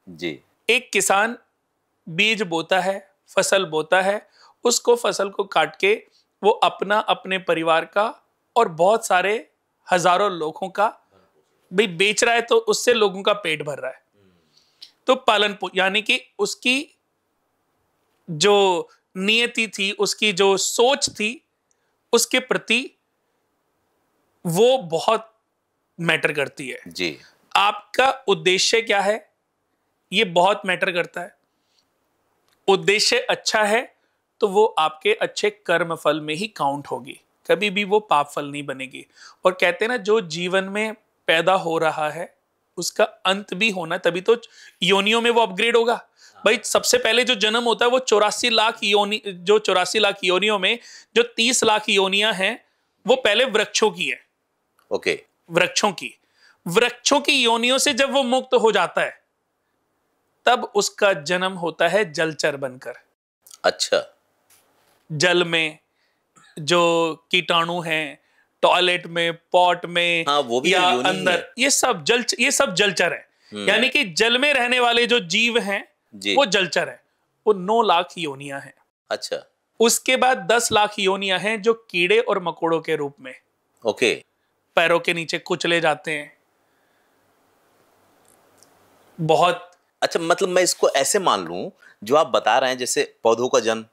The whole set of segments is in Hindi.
जी। एक किसान बीज बोता है, फसल बोता है, उसको फसल को काट के वो अपना, अपने परिवार का और बहुत सारे हजारों लोगों का भाई बेच रहा है, तो उससे लोगों का पेट भर रहा है। तो यानी कि उसकी जो नियति थी, उसकी जो सोच थी, उसके प्रति वो बहुत मैटर करती है। जी। आपका उद्देश्य क्या है, ये बहुत मैटर करता है। उद्देश्य अच्छा है तो वो आपके अच्छे कर्म फल में ही काउंट होगी, कभी भी वो पाप फल नहीं बनेगी। और कहते हैं ना, जो जीवन में पैदा हो रहा है उसका अंत भी होना, तभी तो योनियों में वो अपग्रेड होगा। भाई सबसे पहले जो जन्म होता है वो 84 लाख योनि, जो 84 लाख योनियों में जो 30 लाख योनियां हैं वो पहले वृक्षों की है। ओके। वृक्षों की योनियों से जब वो मुक्त हो जाता है तब उसका जन्म होता है जलचर बनकर। अच्छा। जल में जो कीटाणु हैं, टॉयलेट में, पॉट में, हाँ, वो भी या तो योनि ही अंदर, है। ये सब जलचर है। यानी कि जल में रहने वाले जो जीव हैं जी। वो जलचर है। वो 9 लाख योनियां हैं। अच्छा। उसके बाद 10 लाख योनियां हैं जो कीड़े और मकोड़ों के रूप में ओके। पैरों के नीचे कुचले जाते हैं। बहुत अच्छा, मतलब मैं इसको ऐसे मान लूं, जो आप बता रहे हैं जैसे पौधों का जन्म,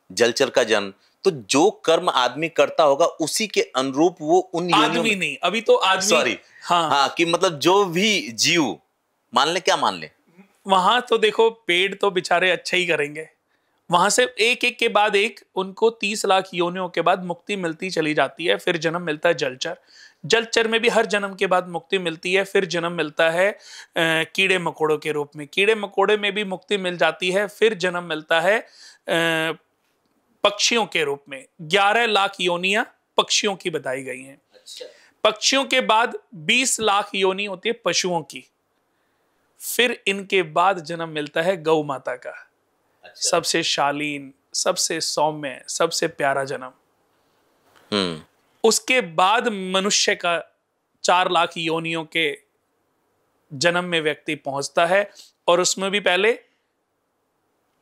जलचर का जन्म, तो जो कर्म आदमी करता होगा उसी के अनुरूप वो उन योनियों आदमी में। नहीं, अभी तो आदमी, सॉरी। हाँ, हाँ, कि मतलब जो भी जीव मान ले, क्या मान ले। वहां तो देखो पेड़ तो बेचारे अच्छे ही करेंगे। वहां से एक एक के बाद एक उनको 30 लाख योनियों के बाद मुक्ति मिलती चली जाती है। फिर जन्म मिलता है जलचर। जलचर में भी हर जन्म के बाद मुक्ति मिलती है। फिर जन्म मिलता है कीड़े मकोड़ों के रूप में। कीड़े मकोड़े में भी मुक्ति मिल जाती है। फिर जन्म मिलता है पक्षियों के रूप में। 11 लाख योनियां पक्षियों की बताई गई हैं। अच्छा। पक्षियों के बाद 20 लाख योनि होती है पशुओं की। फिर इनके बाद जन्म मिलता है गौ माता का। अच्छा। सबसे शालीन, सबसे सौम्य, सबसे प्यारा जन्म। उसके बाद मनुष्य का 4 लाख योनियों के जन्म में व्यक्ति पहुंचता है। और उसमें भी पहले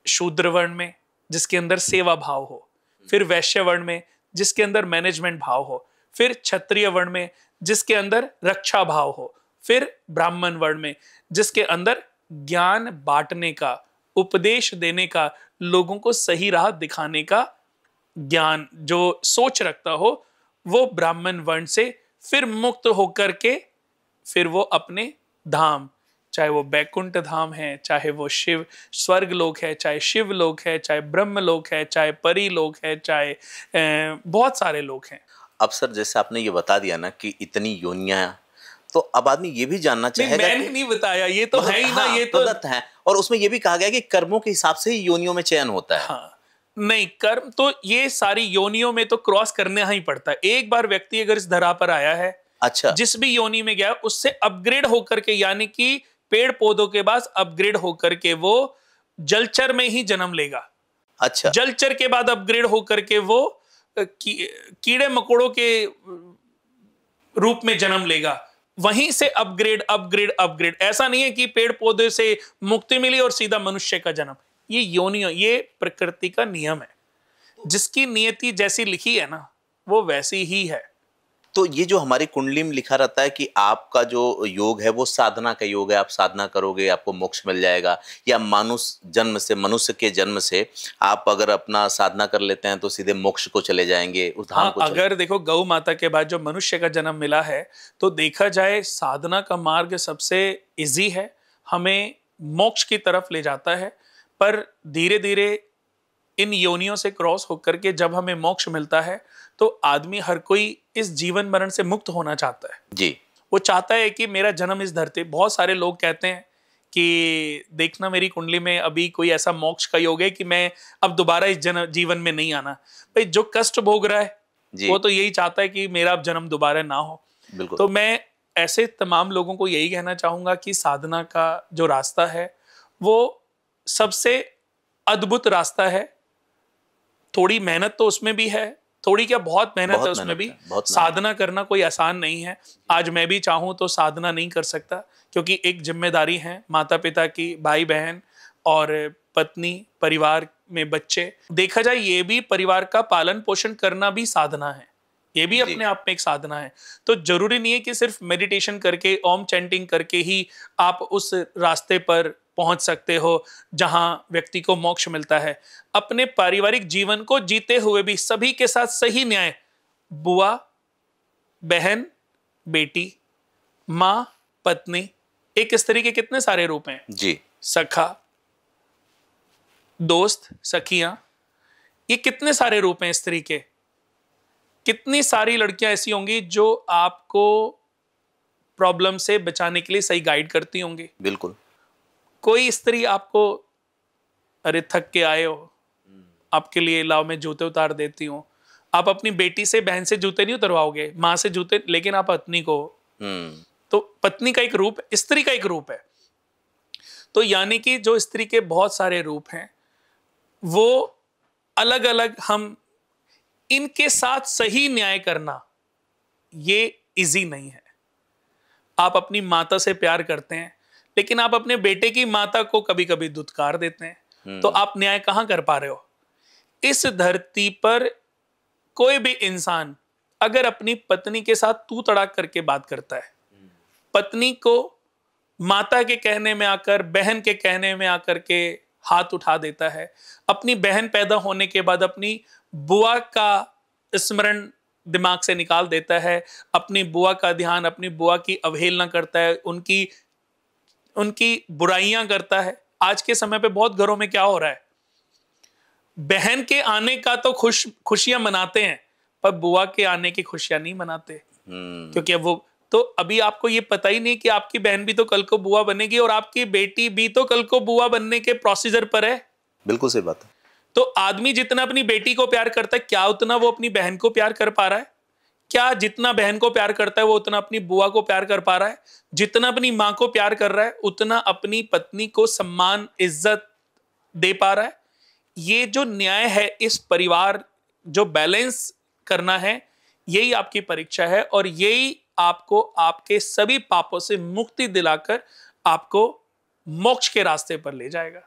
शूद्र वर्ण में जिसके अंदर सेवा भाव हो, फिर वैश्य वर्ण में जिसके अंदर मैनेजमेंट भाव हो, फिर क्षत्रिय वर्ण में जिसके अंदर रक्षा भाव हो, फिर ब्राह्मण वर्ण में जिसके अंदर ज्ञान बांटने का, उपदेश देने का, लोगों को सही राह दिखाने का ज्ञान जो सोच रखता हो, वो ब्राह्मण वर्ण से फिर मुक्त होकर के फिर वो अपने धाम, चाहे वो बैकुंठ धाम है, चाहे वो शिव स्वर्ग लोक है, चाहे शिव लोक है, चाहे ब्रह्म लोक है, चाहे परी लोक है, चाहे बहुत सारे लोक हैं। अब सर जैसे आपने ये बता दिया ना कि इतनी योनियां, तो अब आदमी ये भी जानना चाहेगा मैंने नहीं बताया, ये तो मतलब, है ही ना, हाँ, ये तो प्रदत्त है। और उसमें ये भी कहा गया कि कर्मों के हिसाब से ही योनियों में चयन होता है। हाँ, नहीं, कर्म तो ये सारी योनियों में तो क्रॉस करना ही पड़ता है। एक बार व्यक्ति अगर इस धरा पर आया है, अच्छा। जिस भी योनि में गया उससे अपग्रेड होकर के, यानी कि पेड़ पौधों के बाद अपग्रेड होकर के वो जलचर में ही जन्म लेगा। अच्छा। जलचर के बाद अपग्रेड होकर के वो कीड़े मकोड़ों के रूप में जन्म लेगा। वहीं से अपग्रेड अपग्रेड अपग्रेड। ऐसा नहीं है कि पेड़ पौधे से मुक्ति मिली और सीधा मनुष्य का जन्म। ये योनियों, ये प्रकृति का नियम है। जिसकी नियति जैसी लिखी है ना, वो वैसी ही है। तो ये जो हमारी कुंडली में लिखा रहता है कि आपका जो योग है वो साधना का योग है, आप साधना करोगे आपको मोक्ष मिल जाएगा, या मनुष्य के जन्म से आप अगर अपना साधना कर लेते हैं तो सीधे मोक्ष को चले जाएंगे, उस धाम को अगर देखो गौ माता के बाद जो मनुष्य का जन्म मिला है, तो देखा जाए साधना का मार्ग सबसे इजी है, हमें मोक्ष की तरफ ले जाता है। पर धीरे धीरे इन योनियों से क्रॉस होकर के जब हमें मोक्ष मिलता है, तो आदमी, हर कोई इस जीवन मरण से मुक्त होना चाहता है जी। वो चाहता है कि मेरा जन्म इस धरती। बहुत सारे लोग कहते हैं कि देखना मेरी कुंडली में अभी कोई ऐसा मोक्ष का योग है कि मैं अब दोबारा इस जीवन में नहीं आना। भाई जो कष्ट भोग रहा है वो तो यही चाहता है कि मेरा अब जन्म दोबारा ना हो। बिल्कुल। तो मैं ऐसे तमाम लोगों को यही कहना चाहूंगा कि साधना का जो रास्ता है वो सबसे अद्भुत रास्ता है। थोड़ी मेहनत तो उसमें भी है, थोड़ी क्या बहुत मेहनत है उसमें भी। साधना करना कोई आसान नहीं है। आज मैं भी चाहूं तो साधना नहीं कर सकता, क्योंकि एक जिम्मेदारी है माता पिता की, भाई बहन और पत्नी, परिवार में बच्चे। देखा जाए ये भी परिवार का पालन पोषण करना भी साधना है, ये भी अपने आप में एक साधना है। तो जरूरी नहीं है कि सिर्फ मेडिटेशन करके, ओम चैंटिंग करके ही आप उस रास्ते पर पहुंच सकते हो जहां व्यक्ति को मोक्ष मिलता है। अपने पारिवारिक जीवन को जीते हुए भी सभी के साथ सही न्याय, बुआ, बहन, बेटी, माँ, पत्नी, एक स्त्री के कितने सारे रूप हैं जी। सखा, दोस्त, सखियां, ये कितने सारे रूप हैं स्त्री के। कितनी सारी लड़कियां ऐसी होंगी जो आपको प्रॉब्लम से बचाने के लिए सही गाइड करती होंगी। बिल्कुल। कोई स्त्री आपको, अरे थक के आए हो, आपके लिए लाओ मैं जूते उतार देती हूँ। आप अपनी बेटी से, बहन से जूते नहीं उतरवाओगे, माँ से जूते, लेकिन आप पत्नी को, तो पत्नी का एक रूप, स्त्री का एक रूप है। तो यानी कि जो स्त्री के बहुत सारे रूप हैं वो अलग अलग, हम इनके साथ सही न्याय करना ये इजी नहीं है। आप अपनी माता से प्यार करते हैं लेकिन आप अपने बेटे की माता को कभी कभी दुत्कार देते हैं, तो आप न्याय कहां कर पा रहे हो। इस धरती पर कोई भी इंसान अगर अपनी पत्नी के साथ तू तड़ाक करके बात करता है, पत्नी को माता के कहने में आकर, बहन के कहने में आकर के हाथ उठा देता है, अपनी बहन पैदा होने के बाद अपनी बुआ का स्मरण दिमाग से निकाल देता है, अपनी बुआ का ध्यान, अपनी बुआ की अवहेलना करता है, उनकी बुराइयां करता है। आज के समय पे बहुत घरों में क्या हो रहा है, बहन के आने का तो खुशियां मनाते हैं पर बुआ के आने की खुशियां नहीं मनाते। क्योंकि अब वो, तो अभी आपको ये पता ही नहीं कि आपकी बहन भी तो कल को बुआ बनेगी और आपकी बेटी भी तो कल को बुआ बनने के प्रोसीजर पर है। बिल्कुल सही बात है। तो आदमी जितना अपनी बेटी को प्यार करता है, क्या उतना वो अपनी बहन को प्यार कर पा रहा है? क्या जितना बहन को प्यार करता है वो उतना अपनी बुआ को प्यार कर पा रहा है? जितना अपनी माँ को प्यार कर रहा है उतना अपनी पत्नी को सम्मान, इज्जत दे पा रहा है? ये जो न्याय है, इस परिवार जो बैलेंस करना है, यही आपकी परीक्षा है और यही आपको आपके सभी पापों से मुक्ति दिलाकर आपको मोक्ष के रास्ते पर ले जाएगा।